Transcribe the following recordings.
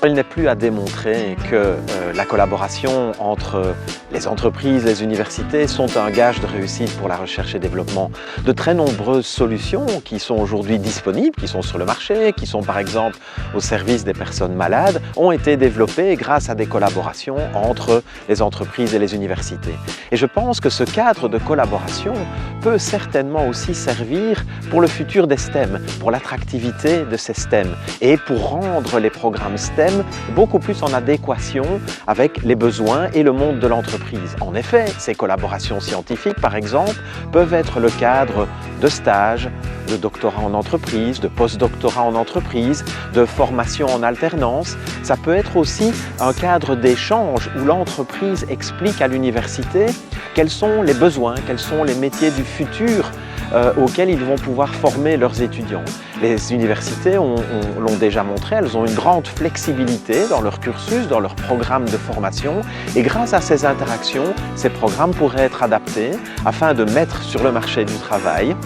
Il n'est plus à démontrer que la collaboration entre les entreprises, les universités sont un gage de réussite pour la recherche et développement. De très nombreuses solutions qui sont aujourd'hui disponibles, qui sont sur le marché, qui sont par exemple au service des personnes malades, ont été développées grâce à des collaborations entre les entreprises et les universités. Et je pense que ce cadre de collaboration peut certainement aussi servir pour le futur des STEM, pour l'attractivité de ces STEM et pour rendre les programmes STEM beaucoup plus en adéquation avec les besoins et le monde de l'entreprise. En effet, ces collaborations scientifiques, par exemple, peuvent être le cadre de stages, de doctorat en entreprise, de post-doctorat en entreprise, de formation en alternance. Ça peut être aussi un cadre d'échange où l'entreprise explique à l'université quels sont les besoins, quels sont les métiers du futur auxquels ils vont pouvoir former leurs étudiants. Les universités l'ont déjà montré, elles ont une grande flexibilité dans leur cursus, dans leur programme de formation et grâce à ces interactions, ces programmes pourraient être adaptés afin de mettre sur le marché du travail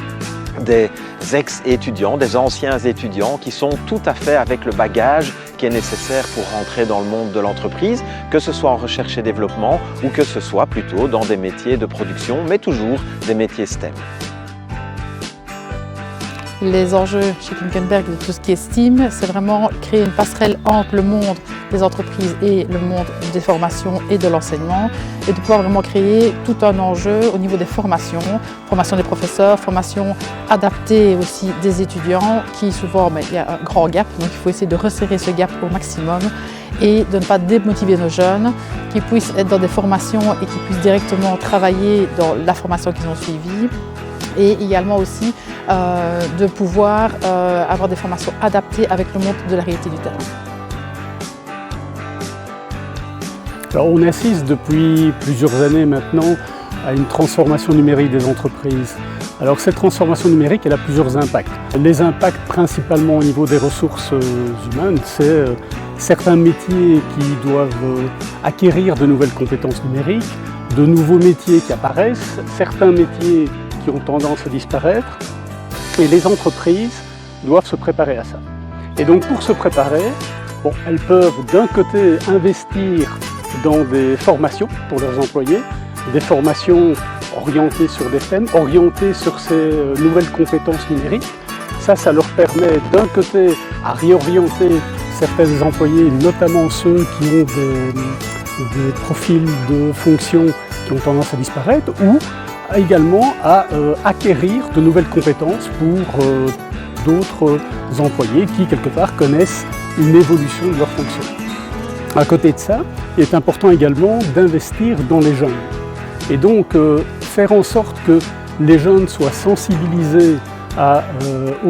des ex-étudiants, des anciens étudiants qui sont tout à fait avec le bagage qui est nécessaire pour rentrer dans le monde de l'entreprise, que ce soit en recherche et développement ou que ce soit plutôt dans des métiers de production, mais toujours des métiers STEM. Les enjeux chez Klinkenberg de tout ce qui est STEAM, c'est vraiment créer une passerelle entre le monde des entreprises et le monde des formations et de l'enseignement et de pouvoir vraiment créer tout un enjeu au niveau des formations, formation des professeurs, formation adaptée aussi des étudiants qui souvent, il y a un grand gap, donc il faut essayer de resserrer ce gap au maximum et de ne pas démotiver nos jeunes, qui puissent être dans des formations et qui puissent directement travailler dans la formation qu'ils ont suivie. Et également aussi de pouvoir avoir des formations adaptées avec le monde de la réalité du terrain. Alors, on assiste depuis plusieurs années maintenant à une transformation numérique des entreprises. Alors cette transformation numérique, elle a plusieurs impacts. Les impacts principalement au niveau des ressources humaines, c'est certains métiers qui doivent acquérir de nouvelles compétences numériques, de nouveaux métiers qui apparaissent, certains métiers qui ont tendance à disparaître et les entreprises doivent se préparer à ça. Et donc pour se préparer, elles peuvent d'un côté investir dans des formations pour leurs employés, des formations orientées sur des thèmes, orientées sur ces nouvelles compétences numériques. Ça leur permet d'un côté à réorienter certains employés, notamment ceux qui ont des profils de fonctions qui ont tendance à disparaître, ou également à acquérir de nouvelles compétences pour d'autres employés qui, quelque part, connaissent une évolution de leur fonction. À côté de ça, il est important également d'investir dans les jeunes. Et donc, faire en sorte que les jeunes soient sensibilisés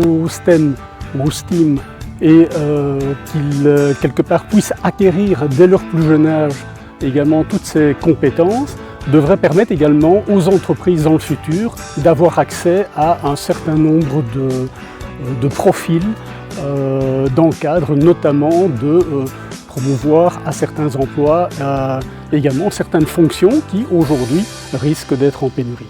au STEM ou au STEAM et qu'ils, quelque part, puissent acquérir dès leur plus jeune âge également toutes ces compétences, devrait permettre également aux entreprises dans le futur d'avoir accès à un certain nombre de profils dans le cadre notamment de promouvoir à certains emplois également certaines fonctions qui aujourd'hui risquent d'être en pénurie.